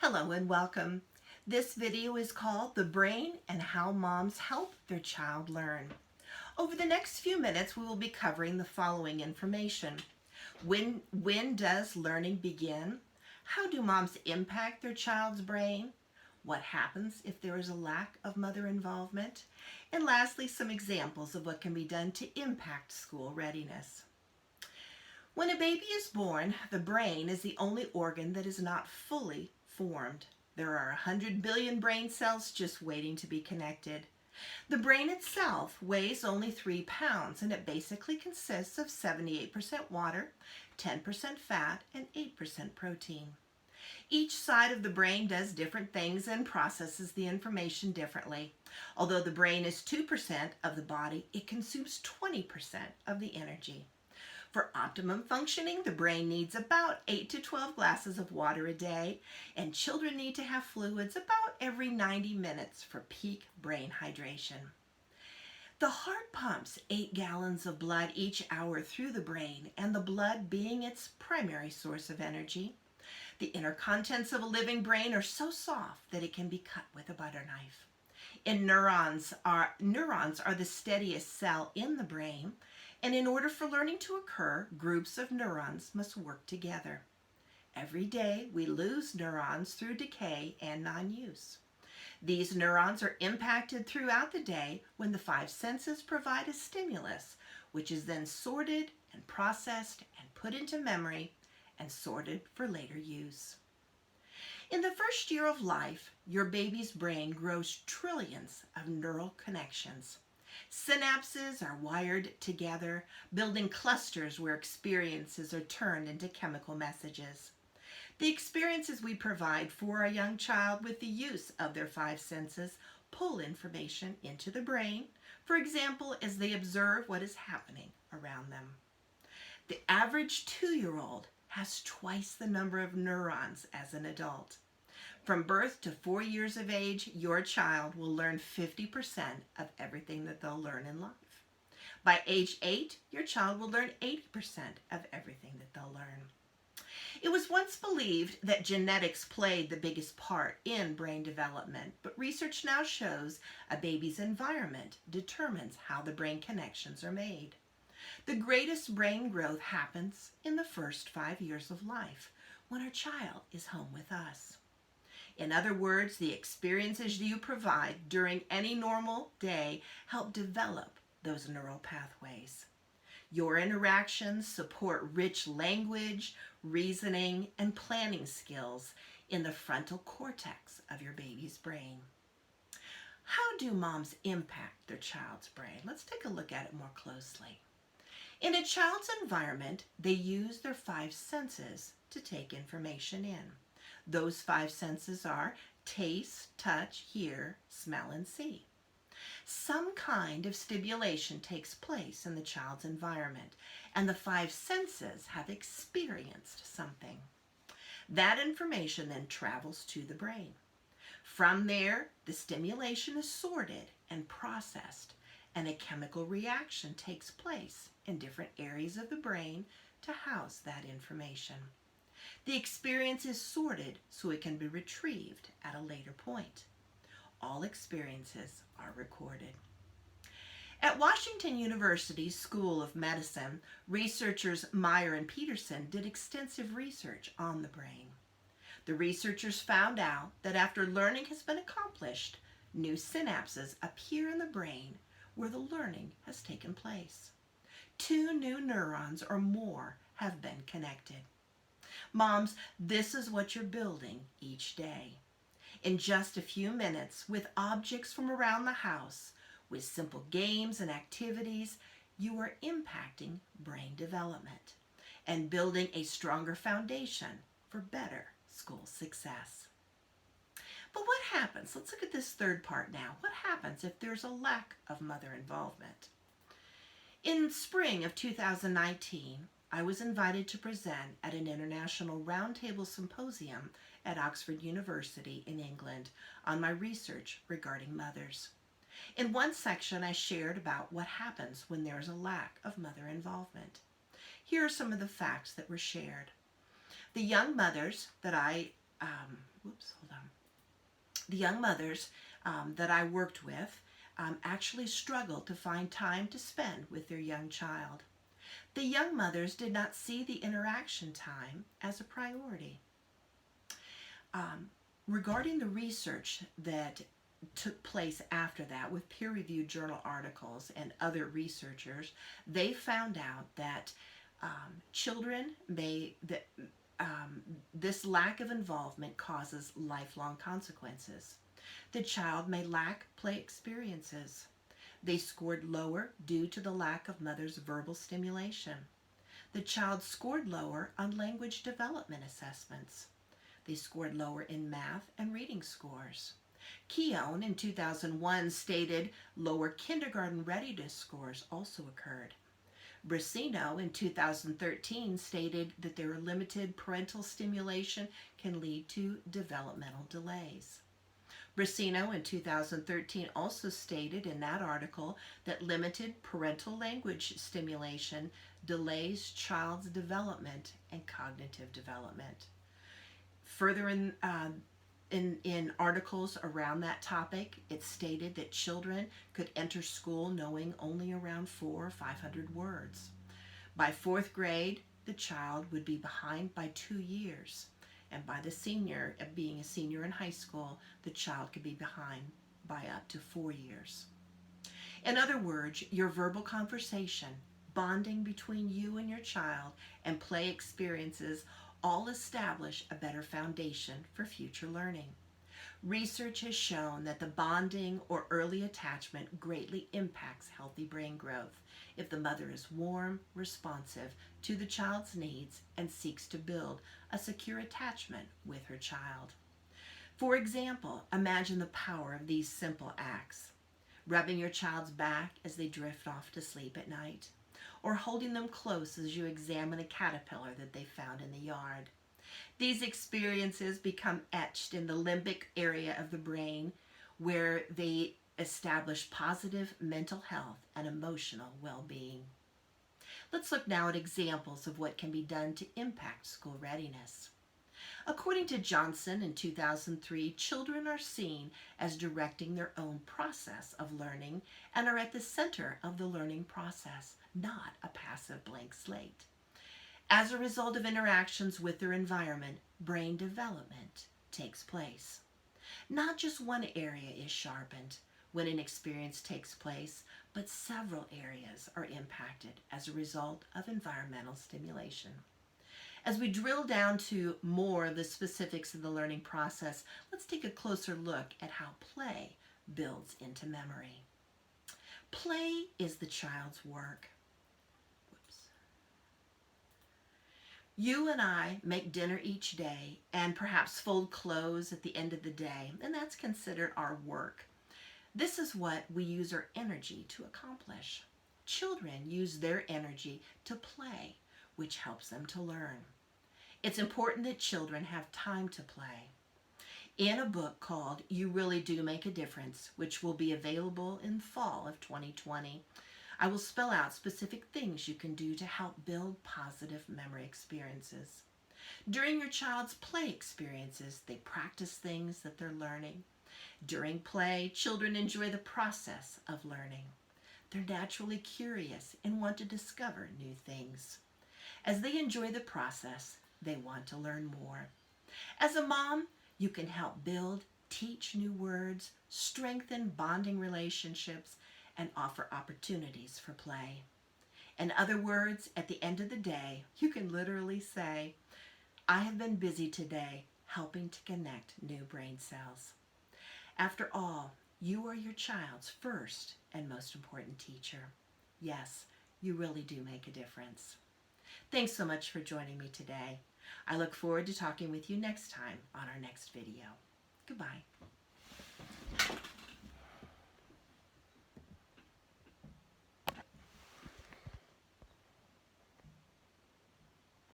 Hello and welcome. This video is called The Brain and How Moms Help Their Child Learn. Over the next few minutes, we will be covering the following information. When does learning begin? How do moms impact their child's brain? What happens if there is a lack of mother involvement? And lastly, some examples of what can be done to impact school readiness. When a baby is born, the brain is the only organ that is not fully formed. There are 100 billion brain cells just waiting to be connected. The brain itself weighs only 3 pounds, and it basically consists of 78% water, 10% fat, and 8% protein. Each side of the brain does different things and processes the information differently. Although the brain is 2% of the body, it consumes 20% of the energy. For optimum functioning, the brain needs about 8 to 12 glasses of water a day, and children need to have fluids about every 90 minutes for peak brain hydration. The heart pumps 8 gallons of blood each hour through the brain, and the blood being its primary source of energy. The inner contents of a living brain are so soft that it can be cut with a butter knife. Neurons are the steadiest cell in the brain, and in order for learning to occur, groups of neurons must work together. Every day, we lose neurons through decay and non-use. These neurons are impacted throughout the day when the 5 senses provide a stimulus, which is then sorted and processed and put into memory and sorted for later use. In the first year of life, your baby's brain grows trillions of neural connections. Synapses are wired together, building clusters where experiences are turned into chemical messages. The experiences we provide for a young child with the use of their 5 senses pull information into the brain, for example, as they observe what is happening around them. The average 2-year-old has twice the number of neurons as an adult. From birth to 4 years of age, your child will learn 50% of everything that they'll learn in life. By age 8, your child will learn 80% of everything that they'll learn. It was once believed that genetics played the biggest part in brain development, but research now shows a baby's environment determines how the brain connections are made. The greatest brain growth happens in the first 5 years of life, when our child is home with us. In other words, the experiences you provide during any normal day help develop those neural pathways. Your interactions support rich language, reasoning, and planning skills in the frontal cortex of your baby's brain. How do moms impact their child's brain? Let's take a look at it more closely. In a child's environment, they use their 5 senses to take information in. Those 5 senses are taste, touch, hear, smell, and see. Some kind of stimulation takes place in the child's environment, and the 5 senses have experienced something. That information then travels to the brain. From there, the stimulation is sorted and processed, and a chemical reaction takes place in different areas of the brain to house that information. The experience is sorted so it can be retrieved at a later point. All experiences are recorded. At Washington University's School of Medicine, researchers Meyer and Peterson did extensive research on the brain. The researchers found out that after learning has been accomplished, new synapses appear in the brain where the learning has taken place. 2 new neurons or more have been connected. Moms, this is what you're building each day. In just a few minutes, with objects from around the house, with simple games and activities, you are impacting brain development and building a stronger foundation for better school success. But what happens? Let's look at this third part now. What happens if there's a lack of mother involvement? In spring of 2019, I was invited to present at an international roundtable symposium at Oxford University in England on my research regarding mothers. In one section, I shared about what happens when there is a lack of mother involvement. Here are some of the facts that were shared. The young mothers that I hold on. The young mothers that I worked with actually struggled to find time to spend with their young child. The young mothers did not see the interaction time as a priority. Regarding the research that took place after that with peer-reviewed journal articles and other researchers, they found out that this lack of involvement causes lifelong consequences. The child may lack play experiences. They scored lower due to the lack of mother's verbal stimulation. The child scored lower on language development assessments. They scored lower in math and reading scores. Keown in 2001 stated lower kindergarten readiness scores also occurred. Bracino in 2013 stated that their limited parental stimulation can lead to developmental delays. Bracino in 2013 also stated in that article that limited parental language stimulation delays child's development and cognitive development. Further in articles around that topic, it stated that children could enter school knowing only around 400 or 500 words. By fourth grade, the child would be behind by 2 years. And by being a senior in high school, the child could be behind by up to 4 years. In other words, your verbal conversation, bonding between you and your child, and play experiences all establish a better foundation for future learning. Research has shown that the bonding or early attachment greatly impacts healthy brain growth if the mother is warm, responsive to the child's needs, and seeks to build a secure attachment with her child. For example, imagine the power of these simple acts. Rubbing your child's back as they drift off to sleep at night, or holding them close as you examine a caterpillar that they found in the yard. These experiences become etched in the limbic area of the brain, where they establish positive mental health and emotional well-being. Let's look now at examples of what can be done to impact school readiness. According to Johnson in 2003, children are seen as directing their own process of learning and are at the center of the learning process, not a passive blank slate. As a result of interactions with their environment, brain development takes place. Not just one area is sharpened when an experience takes place, but several areas are impacted as a result of environmental stimulation. As we drill down to more of the specifics of the learning process, let's take a closer look at how play builds into memory. Play is the child's work. You and I make dinner each day and perhaps fold clothes at the end of the day, and that's considered our work. This is what we use our energy to accomplish. Children use their energy to play, which helps them to learn. It's important that children have time to play. In a book called You Really Do Make a Difference, which will be available in fall of 2020, I will spell out specific things you can do to help build positive memory experiences. During your child's play experiences, they practice things that they're learning. During play, children enjoy the process of learning. They're naturally curious and want to discover new things. As they enjoy the process, they want to learn more. As a mom, you can help build, teach new words, strengthen bonding relationships, and offer opportunities for play. In other words, at the end of the day, you can literally say, I have been busy today helping to connect new brain cells. After all, you are your child's first and most important teacher. Yes, you really do make a difference. Thanks so much for joining me today. I look forward to talking with you next time on our next video. Goodbye.